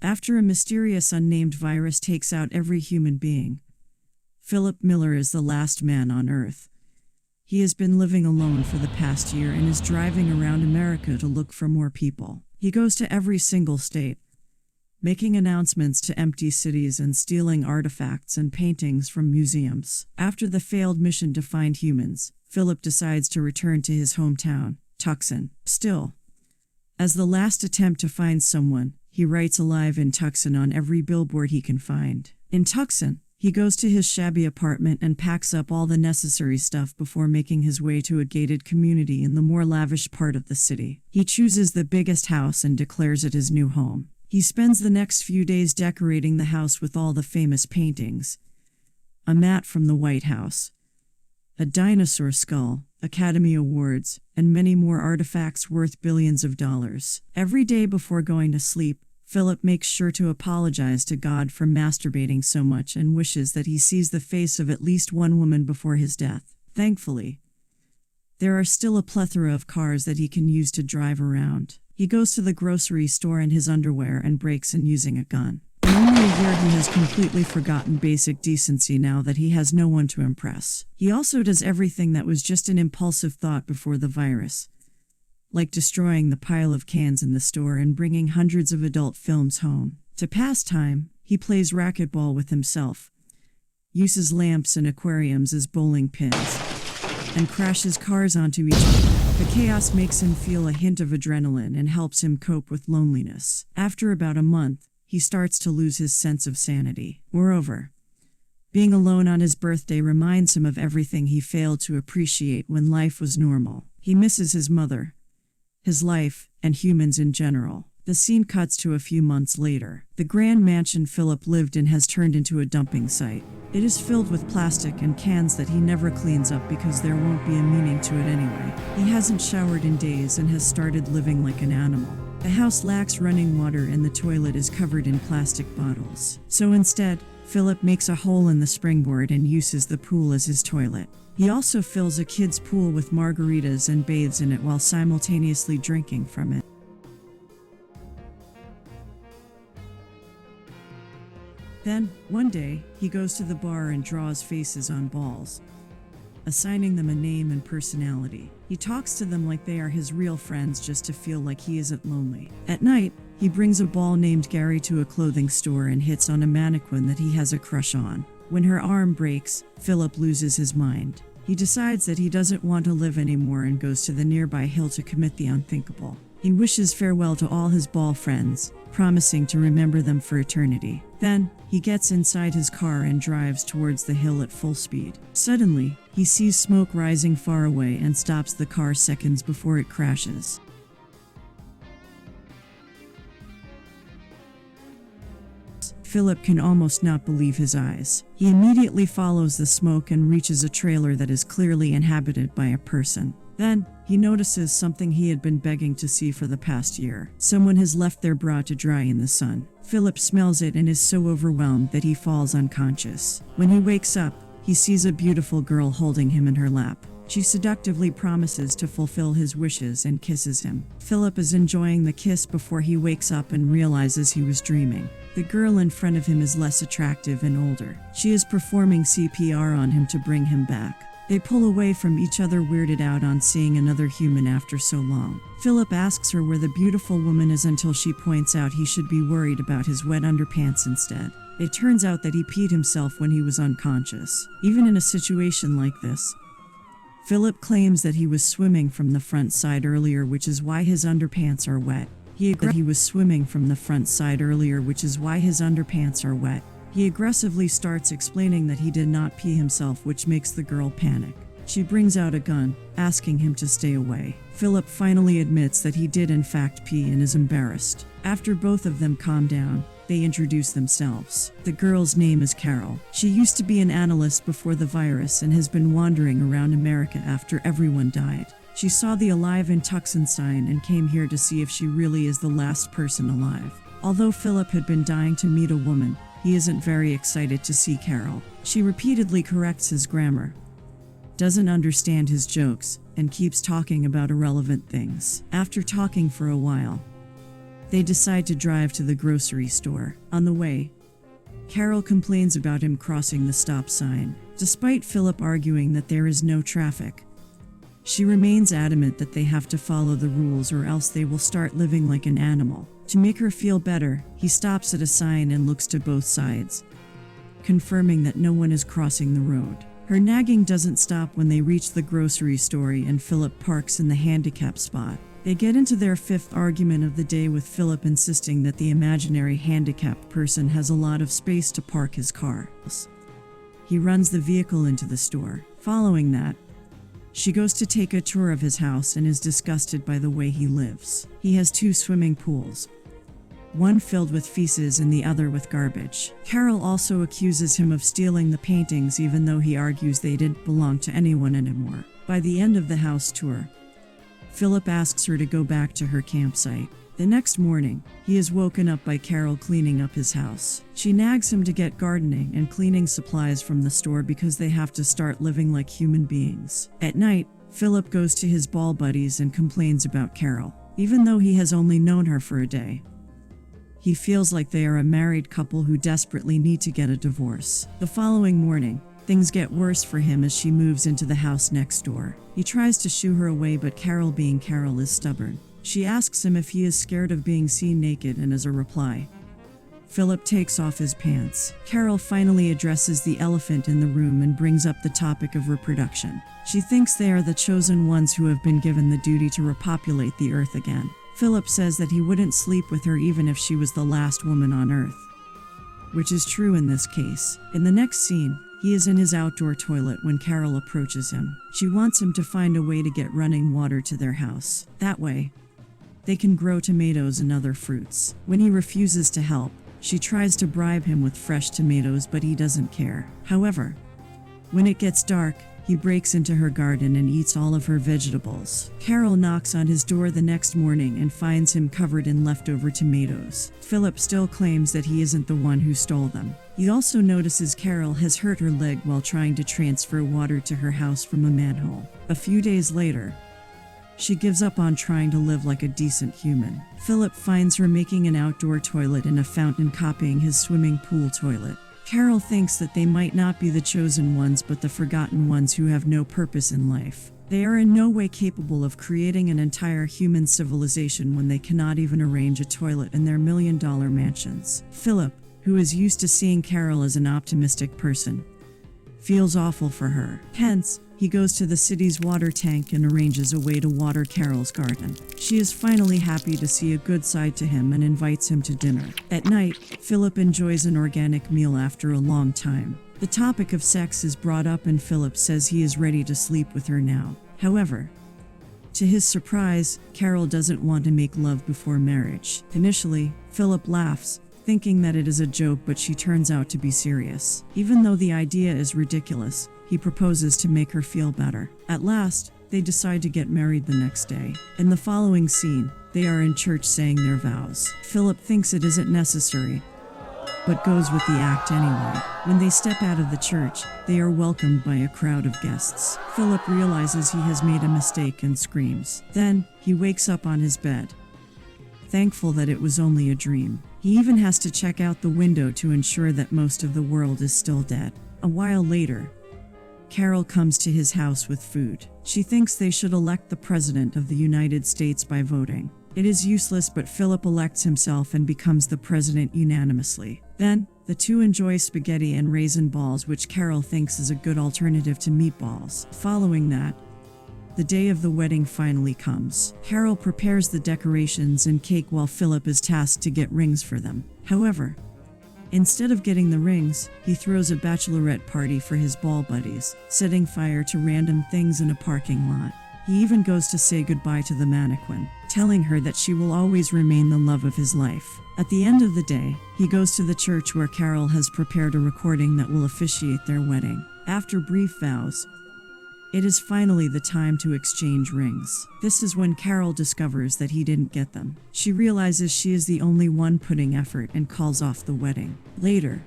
After a mysterious unnamed virus takes out every human being, Philip Miller is the last man on Earth. He has been living alone for the past year and is driving around America to look for more people. He goes to every single state, making announcements to empty cities and stealing artifacts and paintings from museums. After the failed mission to find humans, Philip decides to return to his hometown, Tucson. Still, as the last attempt to find someone, he writes "Alive in Tucson" on every billboard he can find. In Tucson, he goes to his shabby apartment and packs up all the necessary stuff before making his way to a gated community in the more lavish part of the city. He chooses the biggest house and declares it his new home. He spends the next few days decorating the house with all the famous paintings, a mat from the White House, a dinosaur skull, Academy Awards, and many more artifacts worth billions of dollars. Every day before going to sleep, Philip makes sure to apologize to God for masturbating so much and wishes that he sees the face of at least one woman before his death. Thankfully, there are still a plethora of cars that he can use to drive around. He goes to the grocery store in his underwear and breaks in using a gun. In only a year, he has completely forgotten basic decency now that he has no one to impress. He also does everything that was just an impulsive thought before the virus, like destroying the pile of cans in the store and bringing hundreds of adult films home. To pass time, he plays racquetball with himself, uses lamps and aquariums as bowling pins, and crashes cars onto each other. The chaos makes him feel a hint of adrenaline and helps him cope with loneliness. After about a month, he starts to lose his sense of sanity. Moreover, being alone on his birthday reminds him of everything he failed to appreciate when life was normal. He misses his mother, his life, and humans in general. The scene cuts to a few months later. The grand mansion Philip lived in has turned into a dumping site. It is filled with plastic and cans that he never cleans up because there won't be a meaning to it anyway. He hasn't showered in days and has started living like an animal. The house lacks running water and the toilet is covered in plastic bottles. So instead, Philip makes a hole in the springboard and uses the pool as his toilet. He also fills a kid's pool with margaritas and bathes in it while simultaneously drinking from it. Then, one day, he goes to the bar and draws faces on balls, assigning them a name and personality. He talks to them like they are his real friends just to feel like he isn't lonely. At night, he brings a ball named Gary to a clothing store and hits on a mannequin that he has a crush on. When her arm breaks, Philip loses his mind. He decides that he doesn't want to live anymore and goes to the nearby hill to commit the unthinkable. He wishes farewell to all his ball friends, promising to remember them for eternity. Then, he gets inside his car and drives towards the hill at full speed. Suddenly, he sees smoke rising far away and stops the car seconds before it crashes. Philip can almost not believe his eyes. He immediately follows the smoke and reaches a trailer that is clearly inhabited by a person. Then, he notices something he had been begging to see for the past year. Someone has left their bra to dry in the sun. Philip smells it and is so overwhelmed that he falls unconscious. When he wakes up, he sees a beautiful girl holding him in her lap. She seductively promises to fulfill his wishes and kisses him. Philip is enjoying the kiss before he wakes up and realizes he was dreaming. The girl in front of him is less attractive and older. She is performing CPR on him to bring him back. They pull away from each other, weirded out on seeing another human after so long. Philip asks her where the beautiful woman is until she points out he should be worried about his wet underpants instead. It turns out that he peed himself when he was unconscious. Even in a situation like this, Philip claims that he was swimming from the front side earlier, which is why his underpants are wet. He aggressively starts explaining that he did not pee himself, which makes the girl panic. She brings out a gun, asking him to stay away. Philip finally admits that he did in fact pee and is embarrassed. After both of them calm down, they introduce themselves. The girl's name is Carol. She used to be an analyst before the virus and has been wandering around America after everyone died. She saw the "Alive in Tucson" sign and came here to see if she really is the last person alive. Although Philip had been dying to meet a woman, he isn't very excited to see Carol. She repeatedly corrects his grammar, doesn't understand his jokes, and keeps talking about irrelevant things. After talking for a while, They decide to drive to the grocery store. On the way, Carol complains about him crossing the stop sign, despite Philip arguing that there is no traffic. She remains adamant that they have to follow the rules or else they will start living like an animal. To make her feel better, he stops at a sign and looks to both sides, confirming that no one is crossing the road. Her nagging doesn't stop when they reach the grocery store and Philip parks in the handicap spot. They get into their fifth argument of the day, with Philip insisting that the imaginary handicapped person has a lot of space to park his car. He runs the vehicle into the store. Following that, she goes to take a tour of his house and is disgusted by the way he lives. He has 2 swimming pools, one filled with feces and the other with garbage. Carol also accuses him of stealing the paintings, even though he argues they didn't belong to anyone anymore. By the end of the house tour, Philip asks her to go back to her campsite. The next morning, he is woken up by Carol cleaning up his house. She nags him to get gardening and cleaning supplies from the store because they have to start living like human beings. At night, Philip goes to his ball buddies and complains about Carol. Even though he has only known her for a day, he feels like they are a married couple who desperately need to get a divorce. The following morning, things get worse for him as she moves into the house next door. He tries to shoo her away, but Carol, being Carol, is stubborn. She asks him if he is scared of being seen naked, and as a reply, Philip takes off his pants. Carol finally addresses the elephant in the room and brings up the topic of reproduction. She thinks they are the chosen ones who have been given the duty to repopulate the earth again. Philip says that he wouldn't sleep with her even if she was the last woman on earth, which is true in this case. In the next scene, he is in his outdoor toilet when Carol approaches him. She wants him to find a way to get running water to their house. That way, they can grow tomatoes and other fruits. When he refuses to help, she tries to bribe him with fresh tomatoes, but he doesn't care. However, when it gets dark, he breaks into her garden and eats all of her vegetables. Carol knocks on his door the next morning and finds him covered in leftover tomatoes. Philip still claims that he isn't the one who stole them. He also notices Carol has hurt her leg while trying to transfer water to her house from a manhole. A few days later, she gives up on trying to live like a decent human. Philip finds her making an outdoor toilet in a fountain, copying his swimming pool toilet. Carol thinks that they might not be the chosen ones, but the forgotten ones who have no purpose in life. They are in no way capable of creating an entire human civilization when they cannot even arrange a toilet in their million-dollar mansions. Philip, who is used to seeing Carol as an optimistic person, feels awful for her. Hence, he goes to the city's water tank and arranges a way to water Carol's garden. She is finally happy to see a good side to him and invites him to dinner. At night, Philip enjoys an organic meal after a long time. The topic of sex is brought up and Philip says he is ready to sleep with her now. However, to his surprise, Carol doesn't want to make love before marriage. Initially, Philip laughs, thinking that it is a joke, but she turns out to be serious. Even though the idea is ridiculous, he proposes to make her feel better. At last, they decide to get married the next day. In the following scene, they are in church saying their vows. Philip thinks it isn't necessary, but goes with the act anyway. When they step out of the church, they are welcomed by a crowd of guests. Philip realizes he has made a mistake and screams. Then, he wakes up on his bed, thankful that it was only a dream. He even has to check out the window to ensure that most of the world is still dead. A while later, Carol comes to his house with food. She thinks they should elect the President of the United States by voting. It is useless, but Philip elects himself and becomes the president unanimously. Then, the two enjoy spaghetti and raisin balls, which Carol thinks is a good alternative to meatballs. Following that, the day of the wedding finally comes. Carol prepares the decorations and cake while Philip is tasked to get rings for them. However, instead of getting the rings, he throws a bachelorette party for his ball buddies, setting fire to random things in a parking lot. He even goes to say goodbye to the mannequin, telling her that she will always remain the love of his life. At the end of the day, he goes to the church where Carol has prepared a recording that will officiate their wedding. After brief vows, it is finally the time to exchange rings. This is when Carol discovers that he didn't get them. She realizes she is the only one putting effort and calls off the wedding. Later,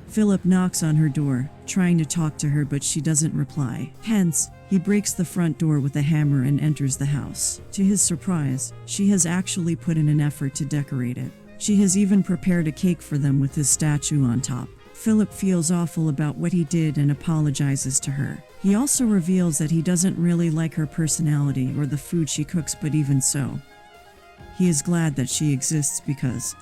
Philip knocks on her door, trying to talk to her, but she doesn't reply. Hence, he breaks the front door with a hammer and enters the house. To his surprise, she has actually put in an effort to decorate it. She has even prepared a cake for them with his statue on top. Philip feels awful about what he did and apologizes to her. He also reveals that he doesn't really like her personality or the food she cooks, but even so, he is glad that she exists because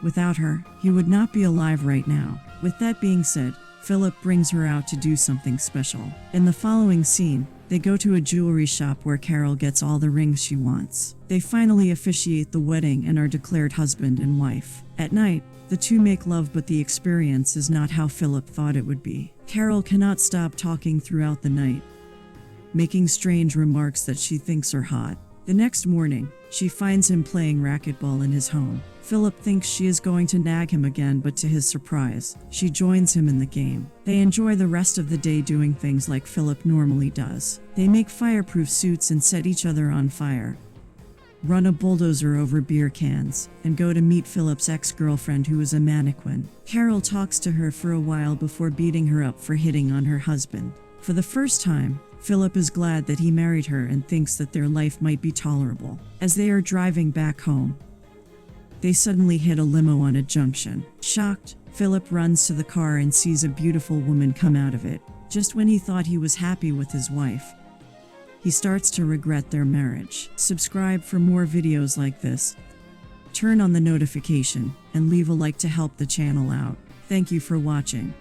without her, he would not be alive right now. With that being said, Philip brings her out to do something special. In the following scene, they go to a jewelry shop where Carol gets all the rings she wants. They finally officiate the wedding and are declared husband and wife. At night, the two make love, but the experience is not how Philip thought it would be. Carol cannot stop talking throughout the night, making strange remarks that she thinks are hot. The next morning, she finds him playing racquetball in his home. Philip thinks she is going to nag him again, but to his surprise, she joins him in the game. They enjoy the rest of the day doing things like Philip normally does. They make fireproof suits and set each other on fire, run a bulldozer over beer cans, and go to meet Philip's ex-girlfriend, who is a mannequin. Carol talks to her for a while before beating her up for hitting on her husband. For the first time, Philip is glad that he married her and thinks that their life might be tolerable. As they are driving back home, they suddenly hit a limo on a junction. Shocked, Philip runs to the car and sees a beautiful woman come out of it. Just when he thought he was happy with his wife, he starts to regret their marriage. Subscribe for more videos like this. Turn on the notification and leave a like to help the channel out. Thank you for watching.